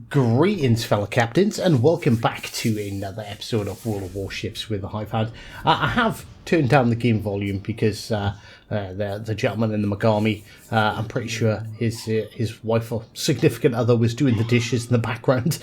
Greetings, fellow captains, and welcome back to another episode of World of Warships with the Hive Hand. I have turned down the game volume because the gentleman in the Megami, I'm pretty sure his wife or significant other was doing the dishes in the background,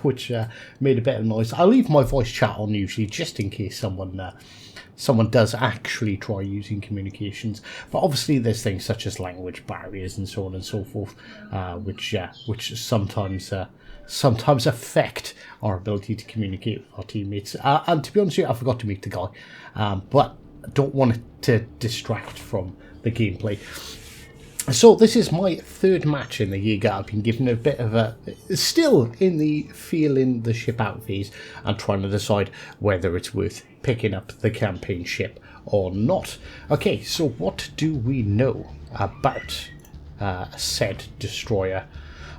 which made a bit of noise. I leave my voice chat on usually just in case someone does actually try using communications, but obviously there's things such as language barriers and so on and so forth, which sometimes affect our ability to communicate with our teammates. And to be honest with you, I forgot to meet the guy, but I don't want it to distract from the gameplay. So this is my third match in the Jaeger. I've been given a bit of still in the feeling the ship out phase and trying to decide whether it's worth picking up the campaign ship or not. Okay, so what do we know about said destroyer?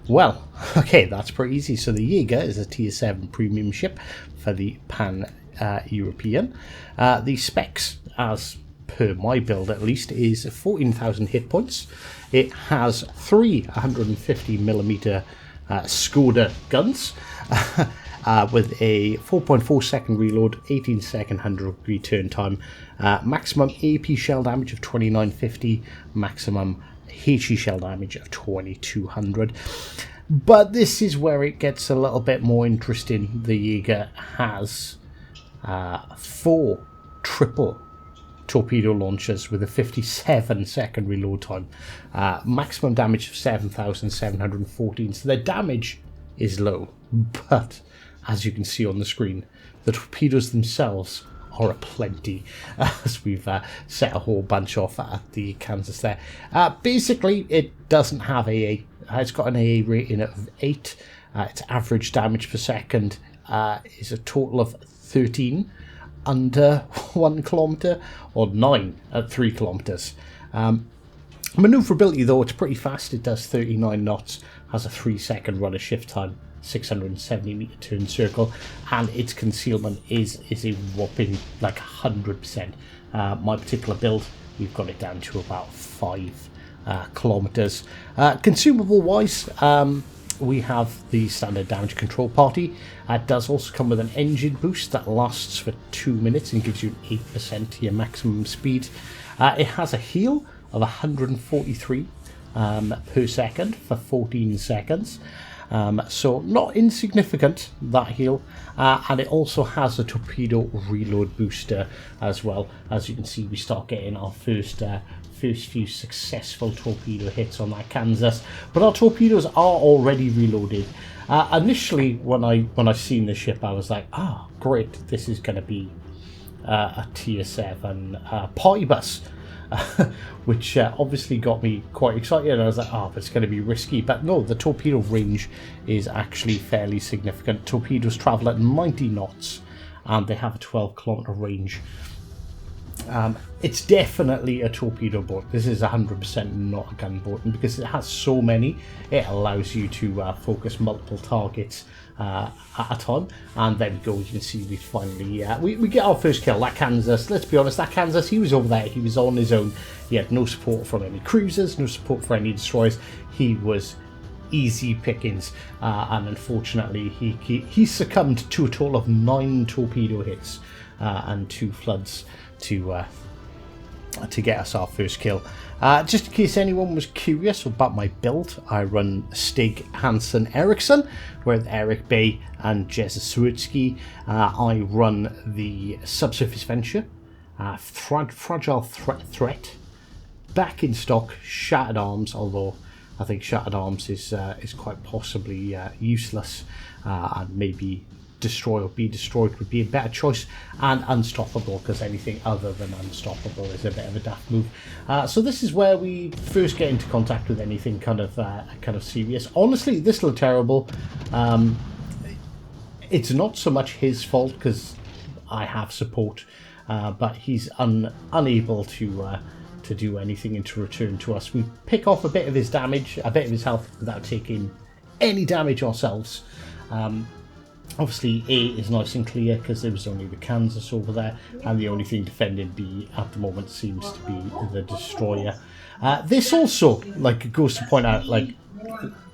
Well, okay, that's pretty easy. So the Jaeger is a tier 7 premium ship for the Pan-European. The specs, as per my build at least, is 14,000 hit points. It has 3 150mm Skoda guns with a 4.4 second reload, 18 second 100-degree turn time, maximum AP shell damage of 2950, maximum HE shell damage of 2200. But this is where it gets a little bit more interesting. The Jaeger has 4 triple torpedo launchers with a 57 second reload time, maximum damage of 7,714. So their damage is low, but as you can see on the screen, the torpedoes themselves are aplenty, as we've set a whole bunch off at the Kansas there. Basically, it doesn't have AA. It's got an AA rating of 8. Its average damage per second is a total of 13 under 1 kilometre, or 9 at 3 kilometres. Manoeuvrability, though, it's pretty fast. It does 39 knots, has a 3 second rudder shift time, 670 metre turn circle, and its concealment is a whopping like 100%. My particular build, we've got it down to about 5 kilometres. Consumable wise, we have the standard damage control party. It does also come with an engine boost that lasts for 2 minutes and gives you 8% to your maximum speed. It has a heal of 143 per second for 14 seconds. So not insignificant, that heal. And it also has a torpedo reload booster as well. As you can see, we start getting our first few successful torpedo hits on that Kansas, but our torpedoes are already reloaded. Initially, when I seen the ship, I was like, "Ah, great! This is going to be a tier 7 party bus," which obviously got me quite excited. And I was like, "Ah, but it's going to be risky." But no, the torpedo range is actually fairly significant. Torpedoes travel at 90 knots, and they have a 12-kilometer range. It's definitely a torpedo boat. This is 100% not a gun boat, and because it has so many, it allows you to focus multiple targets at a time. And there we go. You can see we finally we get our first kill. That Kansas, let's be honest, that Kansas, he was over there. He was on his own. He had no support from any cruisers, no support for any destroyers. He was easy pickings, and unfortunately he succumbed to a total of 9 torpedo hits and 2 floods to get us our first kill. Just in case anyone was curious about my build, I run Stig Hansen Eriksson with Eric Bay and Jez Swirsky. I run the Subsurface Venture, Fragile Threat, back in stock, Shattered Arms, although I think Shattered Arms is quite possibly useless, and maybe Destroy or Be Destroyed would be a better choice, and Unstoppable, because anything other than Unstoppable is a bit of a daft move. So this is where we first get into contact with anything kind of serious. Honestly, this looks terrible. It's not so much his fault because I have support, but he's unable to do anything and to return to us. We pick off a bit of his damage, a bit of his health, without taking any damage ourselves. Obviously, A is nice and clear because there was only the Kansas over there, and the only thing defending B at the moment seems to be the destroyer. This also goes to point out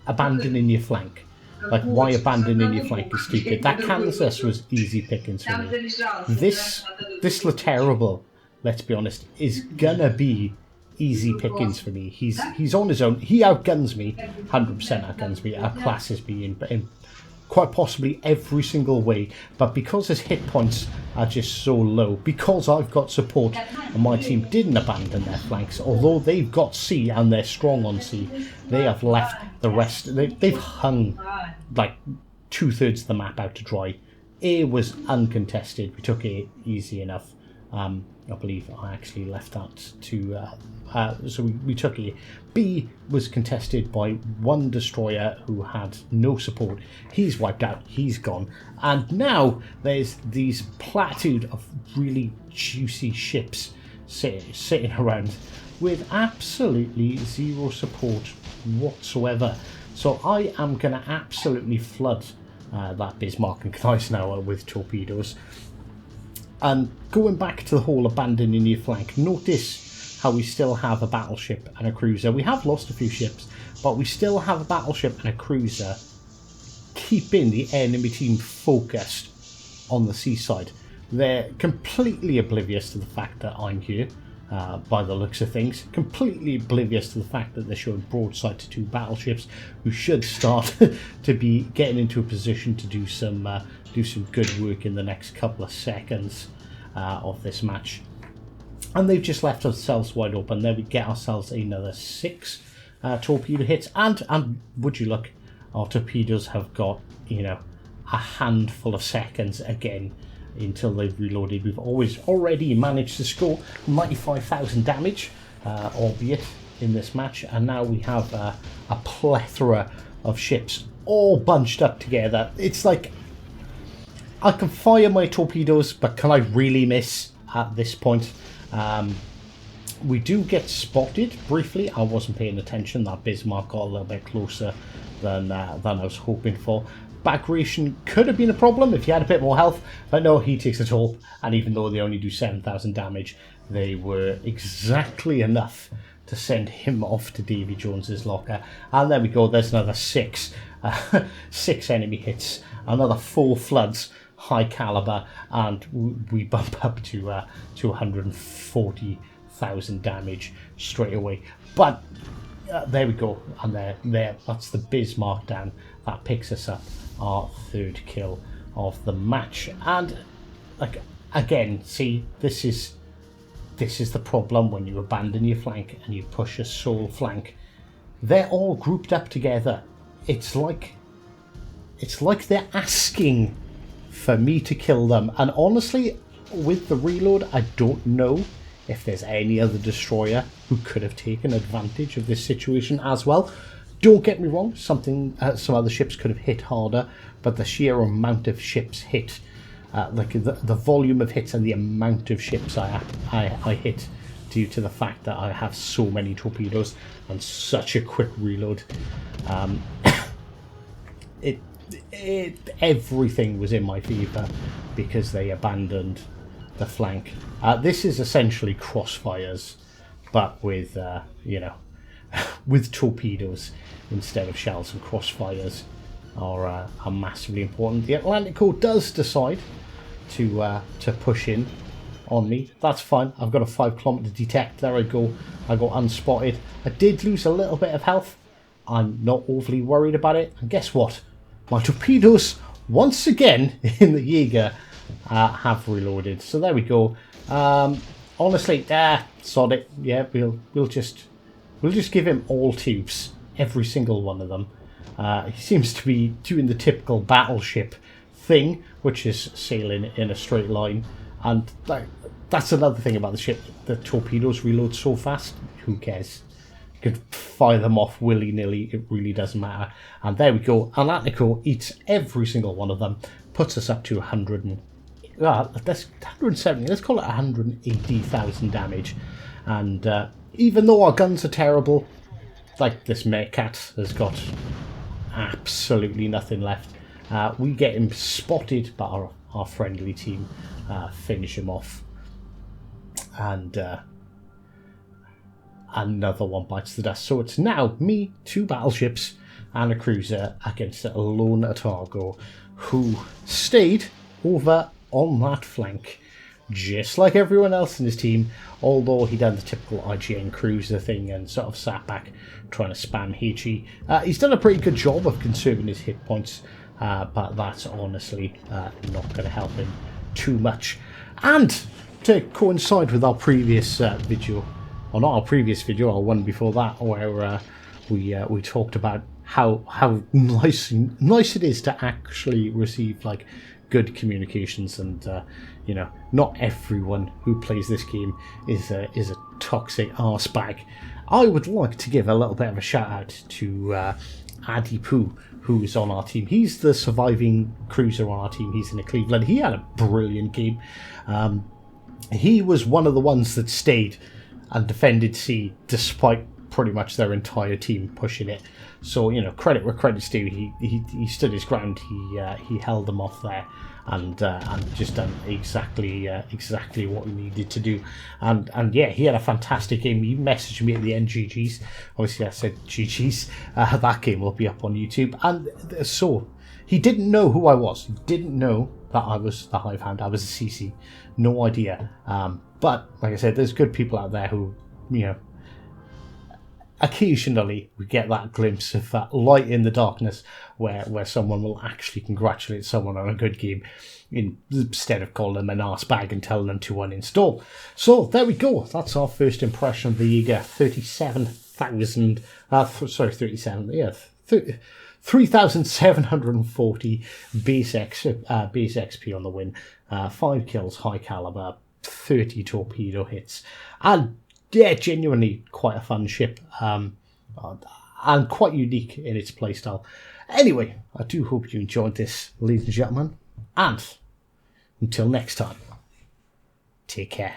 abandoning your flank. Like, why abandoning your flank is stupid. That Kansas was easy pickings for me. This terrible, let's be honest, is gonna be easy pickings for me. He's on his own. He outguns me, 100% outguns me, outclasses me in quite possibly every single way, but because his hit points are just so low, because I've got support and my team didn't abandon their flanks, although they've got C and they're strong on C, they have left the rest, they've hung like 2/3 of the map out to dry. A was uncontested, we took A easy enough. I believe I actually left that to so we took A. B was contested by one destroyer who had no support. He's wiped out, he's gone, and now there's these platoon of really juicy ships sitting around with absolutely zero support whatsoever. So I am going to absolutely flood that Bismarck and Gneisenauer with torpedoes. And going back to the whole abandoning your flank, notice how we still have a battleship and a cruiser. We have lost a few ships, but we still have a battleship and a cruiser keeping the enemy team focused on the seaside. They're completely oblivious to the fact that I'm here, by the looks of things. Completely oblivious to the fact that they're showing broadside to 2 battleships who should start to be getting into a position to do some good work in the next couple of seconds of this match. And they've just left themselves wide open. There we get ourselves another 6 torpedo hits, and would you look, our torpedoes have got, you know, a handful of seconds again until they've reloaded. We've already managed to score 95,000 damage, albeit in this match, and now we have a plethora of ships all bunched up together. It's like, I can fire my torpedoes, but can I really miss at this point? We do get spotted briefly. I wasn't paying attention. That Bismarck got a little bit closer than I was hoping for. Bagration could have been a problem if he had a bit more health, but no, he takes it all, and even though they only do 7,000 damage, they were exactly enough to send him off to Davy Jones's locker. And there we go, there's another 6 enemy hits, another 4 floods, high caliber, and we bump up to 140,000 damage straight away. But there we go, and there, that's the Bismarck down. That picks us up our 3rd kill of the match. And like, again, see, this is the problem when you abandon your flank and you push a sole flank. They're all grouped up together. It's like they're asking for me to kill them. And honestly, with the reload, I don't know if there's any other destroyer who could have taken advantage of this situation as well. Don't get me wrong, some other ships could have hit harder, but the sheer amount of ships hit, like the volume of hits and the amount of ships I hit, due to the fact that I have so many torpedoes and such a quick reload, everything was in my favour because they abandoned the flank. This is essentially crossfires, but with you know, with torpedoes instead of shells, and crossfires are massively important. The Atlantico does decide to push in on me. That's fine. I've got a 5 kilometer detect. There I go. I got unspotted. I did lose a little bit of health. I'm not overly worried about it. And guess what? My torpedoes, once again in the Jaeger, have reloaded. So there we go. Honestly, sod it. Yeah, we'll just give him all tubes, every single one of them. He seems to be doing the typical battleship thing, which is sailing in a straight line. And that's another thing about the ship. The torpedoes reload so fast. Who cares? You could fire them off willy-nilly. It really doesn't matter. And there we go. Atlantico eats every single one of them. Puts us up to 170. Let's call it 180,000 damage. And even though our guns are terrible, like this Meerkat has got absolutely nothing left, we get him spotted, but our friendly team finish him off. And another one bites the dust. So it's now me, 2 battleships, and a cruiser against a lone Otago who stayed over on that flank, just like everyone else in his team, although he done the typical IGN cruiser thing and sort of sat back trying to spam HE. He's done a pretty good job of conserving his hit points, but that's honestly not going to help him too much. And to coincide with our previous video, or not our previous video, our one before that, where we talked about how nice it is to actually receive like good communications, and you know, not everyone who plays this game is a toxic arse bag. I would like to give a little bit of a shout out to Addy Poo, who's on our team. He's the surviving cruiser on our team. He's in Cleveland. He had a brilliant game. He was one of the ones that stayed and defended C despite pretty much their entire team pushing it. So, you know, credit where credit's due. He stood his ground. He held them off there, and just done exactly what he needed to do. And yeah, he had a fantastic game. He messaged me at the end, GG's. Obviously, I said GG's. That game will be up on YouTube. And so he didn't know who I was. He didn't know that I was the Hive Hound. I was a CC. No idea. But like I said, there's good people out there who, you know, occasionally we get that glimpse of that light in the darkness where someone will actually congratulate someone on a good game instead of calling them an arse bag and telling them to uninstall. So there we go. That's our first impression of the Jaeger. 37,000. 3,740 base XP on the win. 5 kills, high caliber, 30 torpedo hits, and yeah, genuinely quite a fun ship, and quite unique in its playstyle. Anyway, I do hope you enjoyed this, ladies and gentlemen, and until next time, take care.